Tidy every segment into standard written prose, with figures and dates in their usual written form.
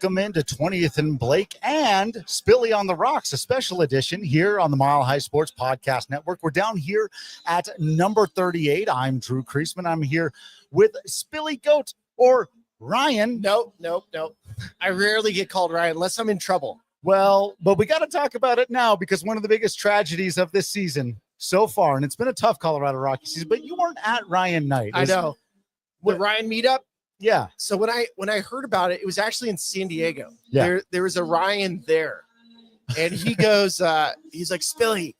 welcome into 20th and Blake and Spilly on the Rocks, a special edition here on the Mile High Sports Podcast Network. We're down here at number 38. I'm Drew Creasman. I'm here with Spilly Goat or Ryan. Nope. I rarely get called Ryan unless I'm in trouble. Well, but we got to talk about it now because one of the biggest tragedies of this season so far, and it's been a tough Colorado Rockies season, but you weren't at Ryan Night. I know. The Ryan meetup? Yeah. So when I heard about it, it was actually in San Diego. Yeah. There was a Ryan there. And he goes, he's like, Spilly,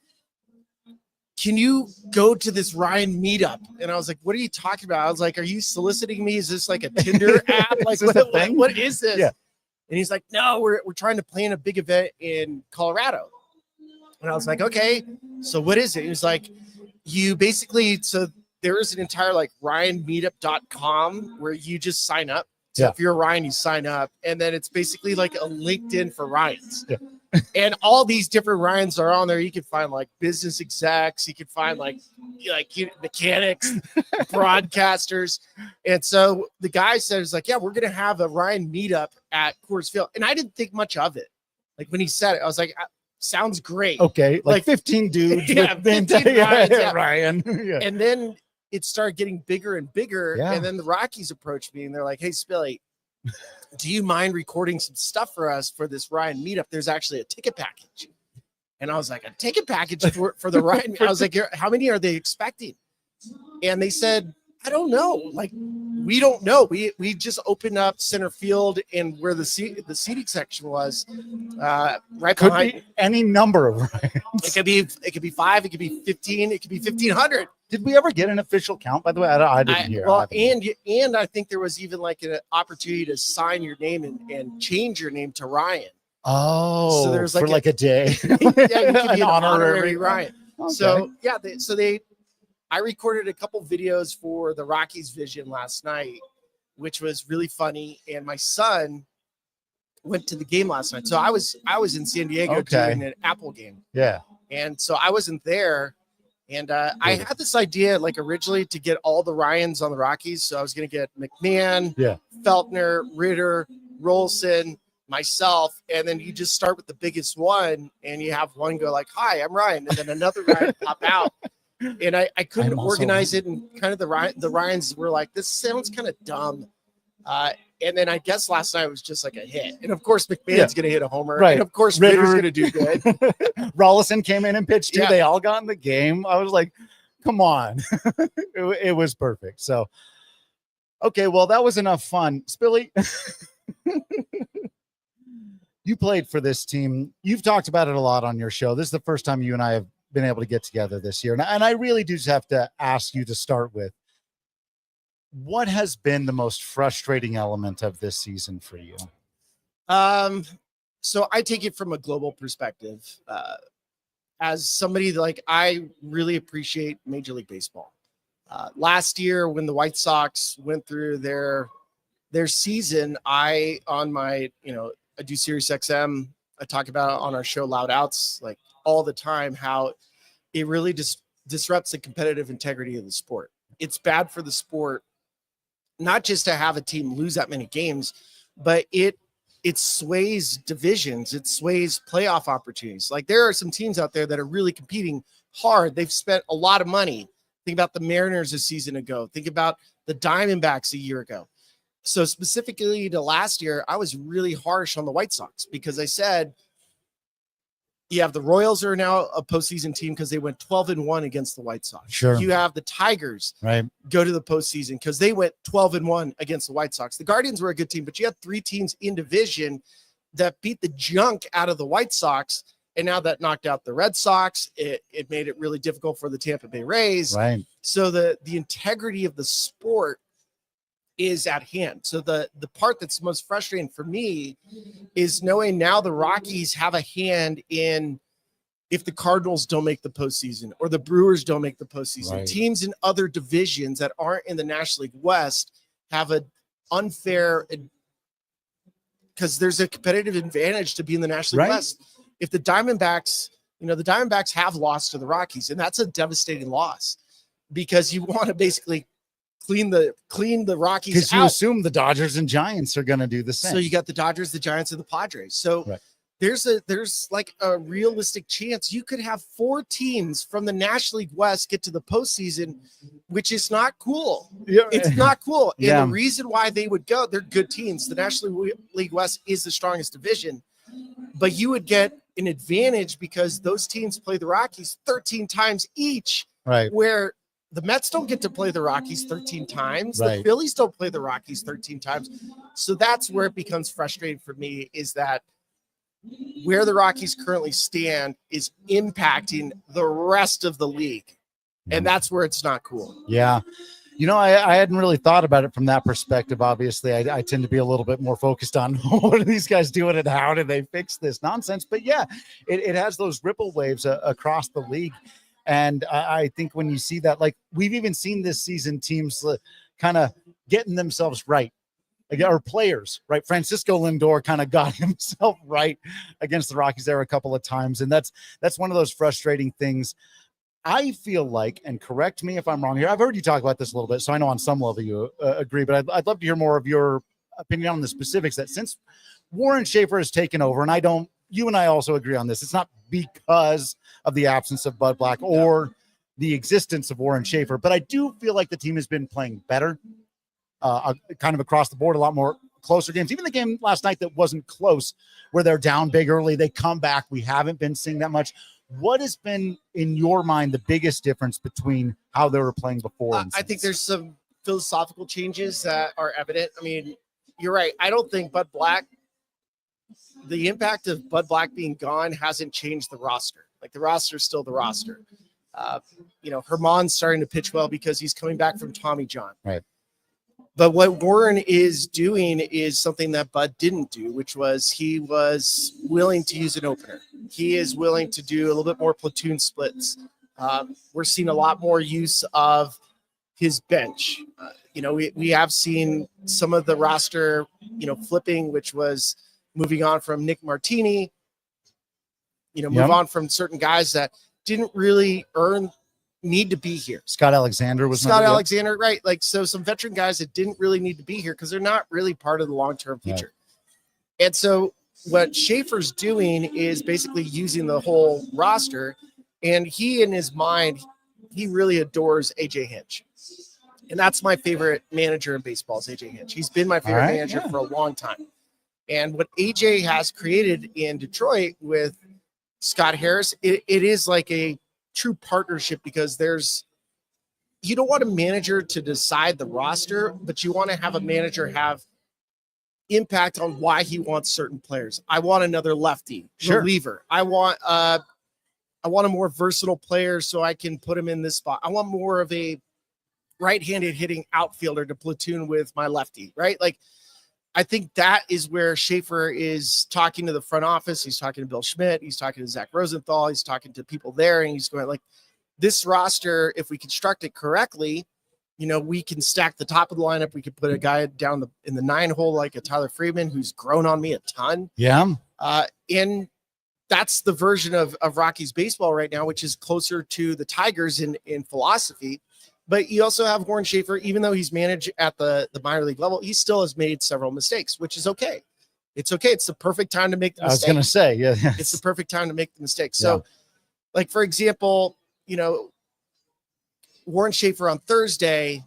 can you go to this Ryan meetup? And I was like, what are you talking about? I was like, are you soliciting me? Is this like a Tinder app? Like, what is this? Yeah. And he's like, no, we're trying to plan a big event in Colorado. And I was like, okay, so what is it? He was like, you basically, so there is an entire like RyanMeetup.com where you just sign up. So if you're a Ryan, you sign up. And then it's basically like a LinkedIn for Ryans. Yeah. And all these different Ryans are on there. You can find like business execs. You can find like mechanics, broadcasters. And so the guy says like, yeah, we're going to have a Ryan meetup at Coors Field. And I didn't think much of it. Like when he said it, I was like, sounds great. Okay. Like 15 dudes. Yeah, 15 Ryans, yeah. Ryan. Yeah. And then it started getting bigger and bigger. Yeah. And then the Rockies approached me and they're like, hey, Spilly, do you mind recording some stuff for us for this Ryan meetup? There's actually a ticket package. And I was like, a ticket package for the Ryan? I was like, how many are they expecting? And they said, I don't know. Like, we don't know. We just opened up center field and where the seating section was, right Could behind. be any number of Ryans. It could be 5. It could be 15. It could be 1,500. Did we ever get an official count, by the way? I didn't hear. Well, and I think there was even like an opportunity to sign your name and change your name to Ryan. Oh, so there's for like a day. Yeah, you could be an honorary Ryan. Okay. So yeah, I recorded a couple videos for the Rockies Vision last night, which was really funny. And my son went to the game last night. So I was in San Diego doing an Apple game. Yeah. And so I wasn't there. And I had this idea, like originally, to get all the Ryans on the Rockies. So I was going to get McMahon, Feltner, Ritter, Rolson, myself, and then you just start with the biggest one, and you have one go like, "Hi, I'm Ryan," and then another Ryan pop out. And I couldn't organize it, and kind of the Ryans were like, "This sounds kind of dumb." And then I guess last night was just like a hit. And of course, McMahon's going to hit a homer. Right. And of course, Ritter's going to do good. Rollison came in and pitched too. Yeah. They all got in the game. I was like, come on. it was perfect. So, okay, well, that was enough fun. Spilly, you played for this team. You've talked about it a lot on your show. This is the first time you and I have been able to get together this year. And I really do just have to ask you to start with, what has been the most frustrating element of this season for you? So I take it from a global perspective. As somebody like, I really appreciate Major League Baseball. Last year when the White Sox went through their season, I do Sirius XM. I talk about it on our show Loud Outs like all the time, how it really just disrupts the competitive integrity of the sport. It's bad for the sport, not just to have a team lose that many games, but it sways divisions. It sways playoff opportunities. Like there are some teams out there that are really competing hard. They've spent a lot of money. Think about the Mariners a season ago. Think about the Diamondbacks a year ago. So specifically to last year, I was really harsh on the White Sox because I said, you have the Royals are now a postseason team because they went 12-1 against the White Sox. Sure. You have the Tigers go to the postseason because they went 12-1 against the White Sox. The Guardians were a good team, but you had 3 teams in division that beat the junk out of the White Sox. And now that knocked out the Red Sox, it made it really difficult for the Tampa Bay Rays. Right. So the integrity of the sport is at hand. So the part that's most frustrating for me is knowing now the Rockies have a hand in if the Cardinals don't make the postseason or the Brewers don't make the postseason. Right. Teams in other divisions that aren't in the National League West have an unfair, because there's a competitive advantage to be in the National League West. If the Diamondbacks, the Diamondbacks have lost to the Rockies, and that's a devastating loss because you want to basically clean the Rockies Because you out. assume the Dodgers and Giants are going to do the same. So you got the Dodgers, the Giants, and the Padres. So right. there's like a realistic chance you could have 4 teams from the National League West get to the postseason, which is not cool. Yeah. It's not cool. Yeah. And the reason why they would go, they're good teams. The National League West is the strongest division, but you would get an advantage because those teams play the Rockies 13 times each, Right. where the Mets don't get to play the Rockies 13 times. Right. The Phillies don't play the Rockies 13 times. So that's where it becomes frustrating for me, is that where the Rockies currently stand is impacting the rest of the league. And that's where it's not cool. Yeah. You know, I hadn't really thought about it from that perspective. Obviously, I tend to be a little bit more focused on what are these guys doing and how do they fix this nonsense. But yeah, it has those ripple waves across the league. And I think when you see that, like we've even seen this season, teams kind of getting themselves right. Or players, right? Francisco Lindor kind of got himself right against the Rockies there a couple of times. And that's one of those frustrating things. I feel like, and correct me if I'm wrong here, I've heard you talk about this a little bit, so I know on some level you agree, but I'd love to hear more of your opinion on the specifics, that since Warren Schaefer has taken over, and you and I also agree on this, it's not because of the absence of Bud Black or the existence of Warren Schaefer, but I do feel like the team has been playing better. Kind of across the board, a lot more closer games. Even the game last night that wasn't close, where they're down big early, they come back. We haven't been seeing that much. What has been, in your mind, the biggest difference between how they were playing before? I think there's some philosophical changes that are evident. I mean, you're right. I don't think the impact of Bud Black being gone hasn't changed the roster. Like, the roster is still the roster. Herman's starting to pitch well because he's coming back from Tommy John. Right. But what Warren is doing is something that Bud didn't do, which was he was willing to use an opener. He is willing to do a little bit more platoon splits. We're seeing a lot more use of his bench. We have seen some of the roster, flipping, which was moving on from Nick Martini, move on from certain guys that didn't really need to be here. Scott Alexander, right? Like, so some veteran guys that didn't really need to be here because they're not really part of the long-term future. Right. And so what Schaefer's doing is basically using the whole roster, and he, in his mind, he really adores AJ Hinch. And that's my favorite manager in baseball, is AJ Hinch. He's been my favorite manager for a long time. And what AJ has created in Detroit with Scott Harris, it is like a true partnership, because you don't want a manager to decide the roster, but you want to have a manager have impact on why he wants certain players. I want another lefty reliever. I want a more versatile player so I can put him in this spot. I want more of a right-handed hitting outfielder to platoon with my lefty, right? Like, I think that is where Schaefer is talking to the front office. He's talking to Bill Schmidt. He's talking to Zach Rosenthal. He's talking to people there, and he's going like, this roster, if we construct it correctly, we can stack the top of the lineup. We could put a guy down in the 9 hole like a Tyler Freeman, who's grown on me a ton. Yeah. And that's the version of Rockies baseball right now, which is closer to the Tigers in philosophy. But you also have Warren Schaefer, even though he's managed at the minor league level, he still has made several mistakes, which is okay. It's okay. It's the perfect time to make the mistake. I was going to say, yeah. It's the perfect time to make the mistake. So, like, for example, Warren Schaefer on Thursday,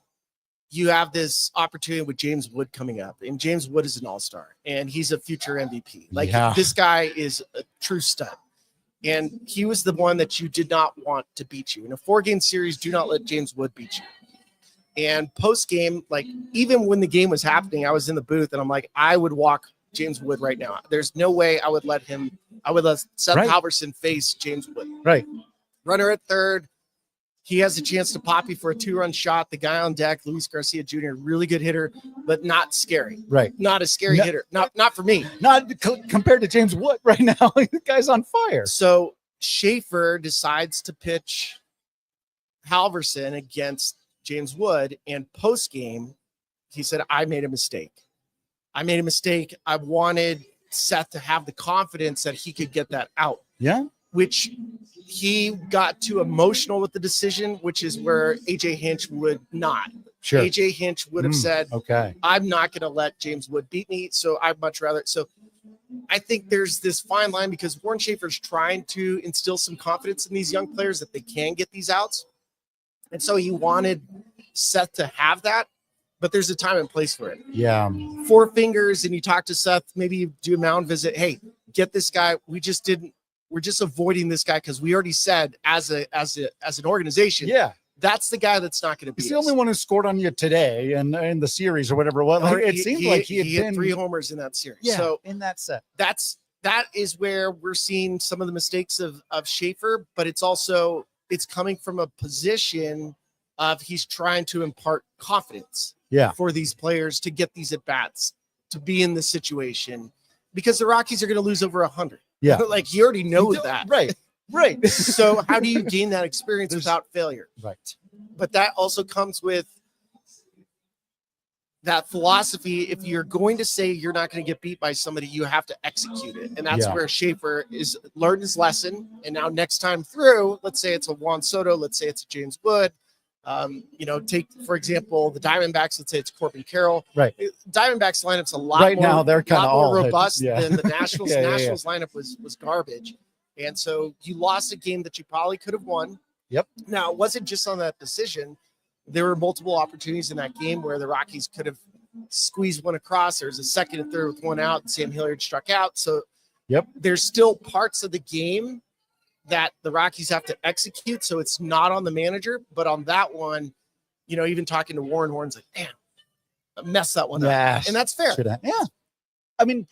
you have this opportunity with James Wood coming up. And James Wood is an all-star, and he's a future MVP. Like, this guy is a true stud. And he was the one that you did not want to beat you. In a 4-game series, do not let James Wood beat you. And post-game, like, even when the game was happening, I was in the booth, and I'm like, I would walk James Wood right now. There's no way I would let Seth Halverson face James Wood. Right. Runner at third. He has a chance to poppy for a 2-run shot. The guy on deck, Luis Garcia Jr., really good hitter, but not scary. Right. Not a scary hitter. Not for me. Not compared to James Wood right now. The guy's on fire. So Schaefer decides to pitch Halverson against James Wood, and post-game, he said, I made a mistake. I wanted Seth to have the confidence that he could get that out. Yeah. Which he got too emotional with the decision, which is where AJ Hinch would not. Sure. AJ Hinch would have said, okay, I'm not going to let James Wood beat me. So I'd much rather. So I think there's this fine line because Warren Schaefer's trying to instill some confidence in these young players that they can get these outs. And so he wanted Seth to have that, but there's a time and place for it. Yeah. 4 fingers, and you talk to Seth, maybe you do a mound visit. Hey, get this guy. We're just avoiding this guy because we already said as an organization, Yeah. that's the guy that's not going to be. He's the only one who scored on you today and in the series or whatever it was. Like, it seemed like he had hit 3 homers in that series. Yeah, so in that set. That is where we're seeing some of the mistakes of Schaefer, but it's coming from a position of he's trying to impart confidence for these players to get these at bats, to be in this situation, because the Rockies are going to lose over 100. Yeah. Like you already know that. Right. So how do you gain that experience without failure? Right. But that also comes with that philosophy. If you're going to say you're not going to get beat by somebody, you have to execute it. And that's where Schaefer is learned his lesson. And now next time through, let's say it's a Juan Soto, let's say it's a James Wood. Take, for example, the Diamondbacks, let's say it's Corbin Carroll. Right. Diamondbacks lineup's a lot now they're kind of more robust than the Nationals. Nationals lineup was garbage. And so you lost a game that you probably could have won. Yep. Now, it wasn't just on that decision. There were multiple opportunities in that game where the Rockies could have squeezed one across. There's a second and third with one out, and Sam Hilliard struck out. So there's still parts of the game that the Rockies have to execute. So it's not on the manager, but on that one, even talking to Warren's like, damn, I messed that one up. And that's fair. Yeah. I mean,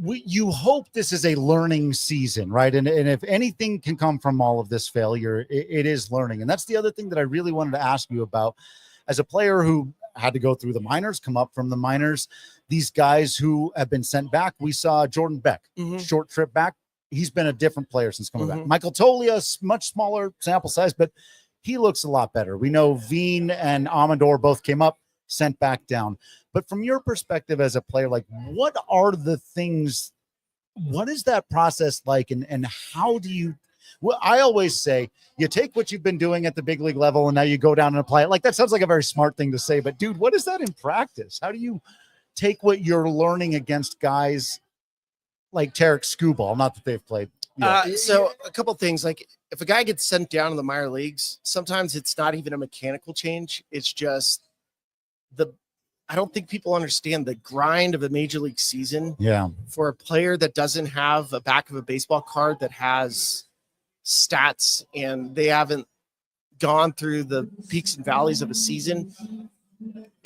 you hope this is a learning season, right? And if anything can come from all of this failure, it is learning. And that's the other thing that I really wanted to ask you about. As a player who had to go through the minors, come up from the minors, these guys who have been sent back, we saw Jordan Beck, short trip back. He's been a different player since coming back. Michael Tolia, much smaller sample size, but he looks a lot better. We know Veen and Amador both came up, sent back down. But from your perspective as a player, like what are the things, what is that process like? And how do you, well, I always say you take what you've been doing at the big league level and now you go down and apply it. Like that sounds like a very smart thing to say, but dude, what is that in practice? How do you take what you're learning against guys like Tarek Skubal, not that they've played? So a couple things, like if a guy gets sent down in the minor leagues, sometimes it's not even a mechanical change. It's just I don't think people understand the grind of a major league season. Yeah. For a player that doesn't have a back of a baseball card that has stats and they haven't gone through the peaks and valleys of a season,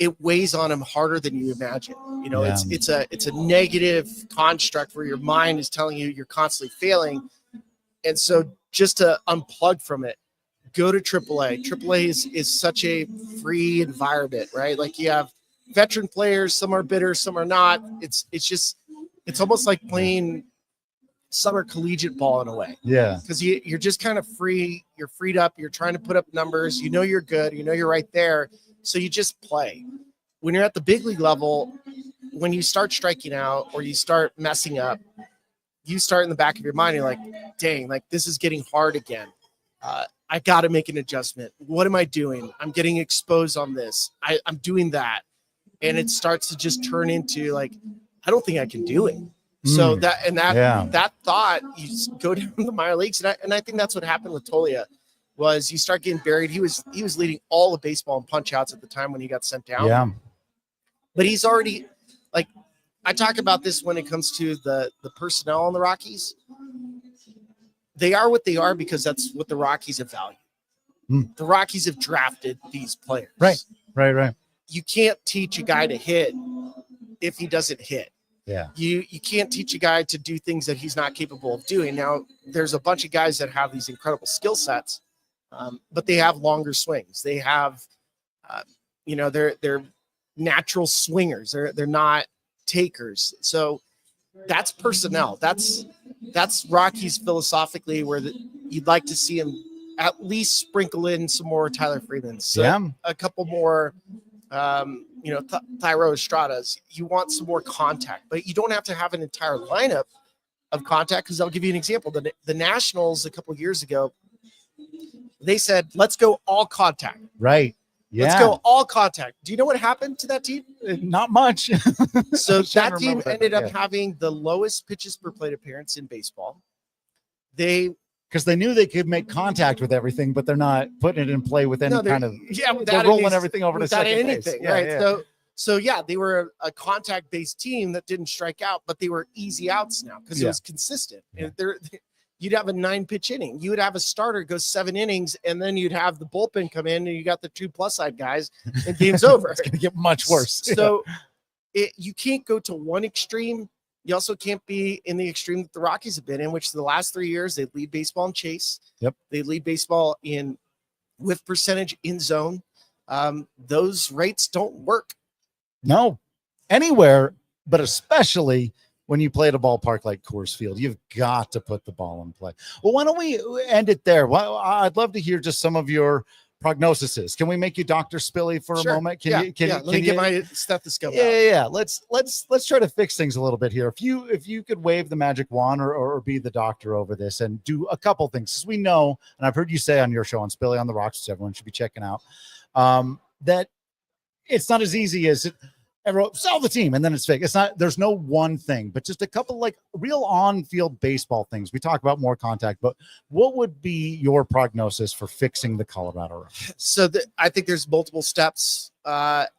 it weighs on him harder than you imagine. It's a negative construct where your mind is telling you you're constantly failing. And so just to unplug from it, go to AAA. AAA is such a free environment, right? Like you have veteran players, some are bitter, some are not. It's almost like playing summer collegiate ball in a way. Yeah. Because you're just kind of free. You're freed up. You're trying to put up numbers. You're good. You're right there. So you just play. When you're at the big league level, when you start striking out or you start messing up, you start in the back of your mind, you're like, dang, like this is getting hard again. I got to make an adjustment. What am I doing? I'm getting exposed on this. I'm doing that. And it starts to just turn into like, I don't think I can do it. So that thought, you go down to the minor leagues. And I think that's what happened with Tolia was you start getting buried. He was leading all of baseball in punch outs at the time when he got sent down. Yeah. But he's already, like, I talk about this when it comes to the personnel on the Rockies. They are what they are because that's what the Rockies have valued. The Rockies have drafted these players. Right. You can't teach a guy to hit if he doesn't hit. Yeah. You can't teach a guy to do things that he's not capable of doing. Now, there's a bunch of guys that have these incredible skill sets, but they have longer swings. They have, they're natural swingers. They're not takers. So that's personnel. That's Rockies philosophically where you'd like to see him at least sprinkle in some more Tyler Freeman. So a couple more, Thairo Estradas. You want some more contact, but you don't have to have an entire lineup of contact because I'll give you an example. The Nationals a couple of years ago, they said, let's go all contact. Right. Yeah. Let's go all contact. Do you know what happened to that team? Not much. So I'm trying that to team remember that, ended up yeah. having the lowest pitches per plate appearance in baseball. They Because they knew they could make contact with everything, but they're not putting it in play with any kind of. yeah, They're without rolling any, everything over to without second anything, base. Yeah, right? yeah. So yeah, they were a contact-based team that didn't strike out, but they were easy outs now because it Yeah. was consistent. Yeah. And you'd have a 9-pitch inning. You would have a starter go 7 innings, and then you'd have the bullpen come in, and you got the 2+ side guys, and game's over. It's going to get much worse. So you can't go to one extreme. You also can't be in the extreme that the Rockies have been in, which the last 3 years they lead baseball in chase. Yep. They lead baseball in whiff percentage in zone. Those rates don't work. No, anywhere, but especially when you play at a ballpark like Coors Field, you've got to put the ball in play. Well, why don't we end it there? Well, I'd love to hear just some of your prognoses. Can we make you Dr. Spilly for Sure. a moment? Let me get my stethoscope out. Yeah. Let's try to fix things a little bit here. If you could wave the magic wand or be the doctor over this and do a couple things, because we know, and I've heard you say on your show on Spilly on the Rocks, which everyone should be checking out, that it's not as easy as everyone sell the team and then it's fake. It's not, there's no one thing, but just a couple like real on-field baseball things. We talk about more contact, but what would be your prognosis for fixing the Colorado Rockies? So I think there's multiple steps.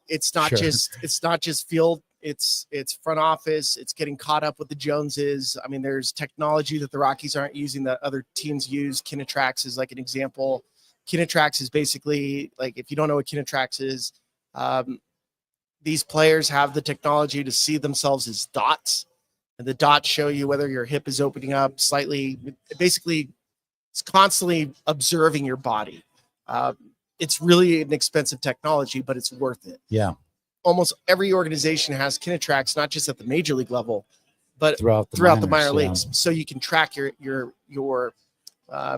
It's not Sure. just field. It's front office. It's getting caught up with the Joneses. I mean, there's technology that the Rockies aren't using that other teams use. Kinetrax is like an example. Kinetrax is basically like, if you don't know what Kinetrax is, these players have the technology to see themselves as dots, and the dots show you whether your hip is opening up slightly. Basically, it's constantly observing your body. It's really an expensive technology, but it's worth it. Yeah. Almost every organization has Kinetrax, not just at the major league level, but Throughout the minor yeah. leagues, so you can track your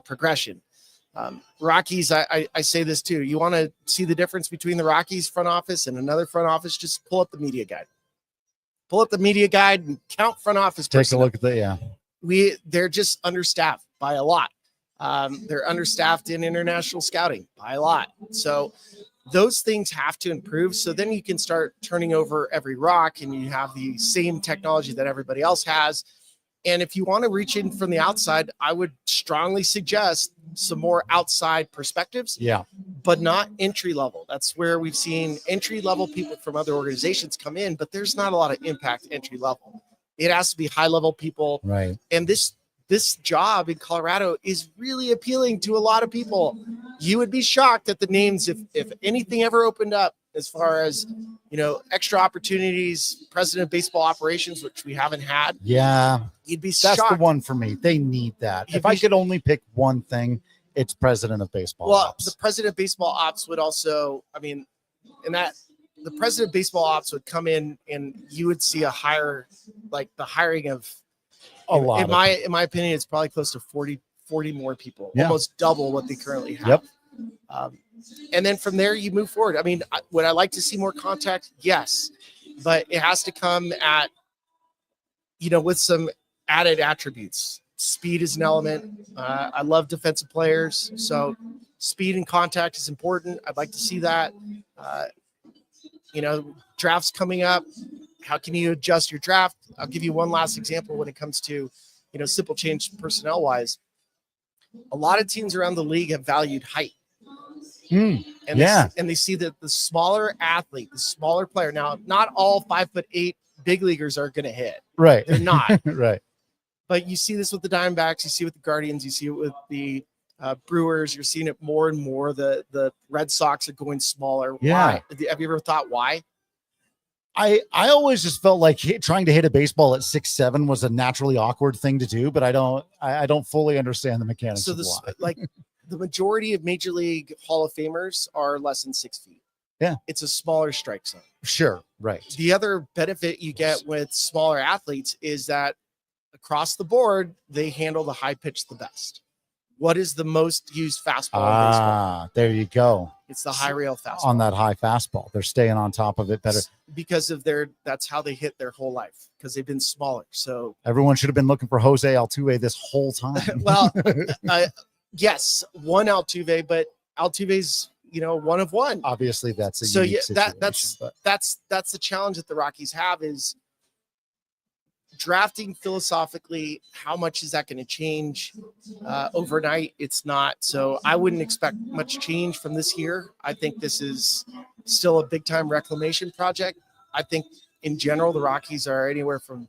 progression. Rockies, I say this too. You want to see the difference between the Rockies front office and another front office? Just pull up the media guide. Pull up the media guide and count front office. Take a look at that. Yeah. They're just understaffed by a lot. They're understaffed in international scouting by a lot. So those things have to improve. So then you can start turning over every rock and you have the same technology that everybody else has. And if you want to reach in from the outside, I would strongly suggest some more outside perspectives. Yeah. But not entry level. That's where we've seen entry level people from other organizations come in, but there's not a lot of impact entry level. It has to be high level people. Right. And this job in Colorado is really appealing to a lot of people. You would be shocked at the names if anything ever opened up as far as, extra opportunities, president of baseball operations, which we haven't had. Yeah. You'd be That's shocked. the one for me. They need that. If I could only pick one thing, it's president of baseball. Well, ops. the president of baseball ops would also, the president of baseball ops would come in and you would see the hiring of a lot. In my opinion, it's probably close to 40 more people, almost double what they currently have. Yep. And then from there, you move forward. I mean, would I like to see more contact? Yes, but it has to come at, with some added attributes. Speed is an element. I love defensive players, so speed and contact is important. I'd like to see that. Drafts coming up. How can you adjust your draft? I'll give you one last example when it comes to, simple change personnel wise. A lot of teams around the league have valued height. And they see that the smaller athlete, the smaller player. Now, not all 5'8" big leaguers are going to hit. Right. They're not. Right. But you see this with the Diamondbacks. You see it with the Guardians. You see it with the Brewers. You're seeing it more and more. The Red Sox are going smaller. Yeah. Why? Have you ever thought why? I always just felt like trying to hit a baseball at 6'7" was a naturally awkward thing to do, but I don't fully understand the mechanics. So the majority of Major League Hall of Famers are less than 6 feet. Yeah. It's a smaller strike zone. Sure. Right. The other benefit you get with smaller athletes is that across the board, they handle the high pitch the best. What is the most used fastball in baseball? There you go. It's the high rail fastball. On that high fastball. They're staying on top of it better. Because of that's how they hit their whole life, because they've been smaller. So everyone should have been looking for Jose Altuve this whole time. Well, yes, one Altuve, but Altuve's one of one. Obviously, that's a So unique yeah, situation, that's the challenge that the Rockies have is drafting philosophically. How much is that going to change overnight? It's not. So I wouldn't expect much change from this year. I think this is still a big time reclamation project. I think in general, the Rockies are anywhere from,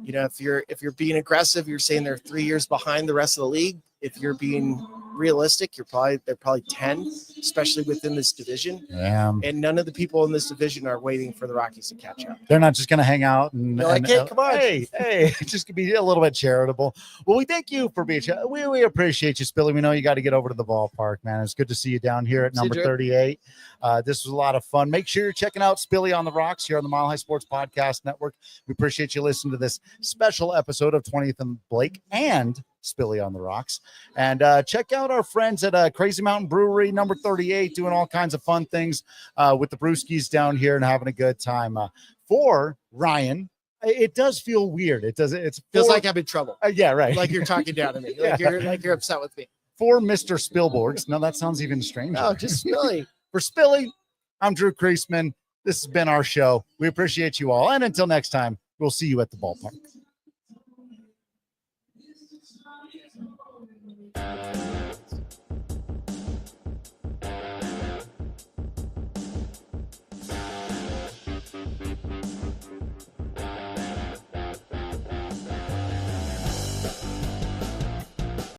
if you're being aggressive, you're saying they're 3 years behind the rest of the league. If you're being realistic, they're probably 10, especially within this division. Yeah. And none of the people in this division are waiting for the Rockies to catch up. They're not just going to hang out and They're like, hey, come on. Hey, just be a little bit charitable. Well, we thank you for being. We appreciate you, Spilly. We know you got to get over to the ballpark, man. It's good to see you down here at number 38. This was a lot of fun. Make sure you're checking out Spilly on the Rocks here on the Mile High Sports Podcast Network. We appreciate you listening to this special episode of 20th and Blake and Spilly on the Rocks. And check out our friends at Crazy Mountain Brewery, number 38, doing all kinds of fun things with the brewskis down here and having a good time. For Ryan, it does feel weird. It feels like I'm in trouble. Yeah, right. Like you're talking down to me. Yeah. Like you're upset with me. For Mr. Spilborghs. No, that sounds even stranger. No, just Spilly. For Spilly, I'm Drew Creasman. This has been our show. We appreciate you all. And until next time, we'll see you at the ballpark.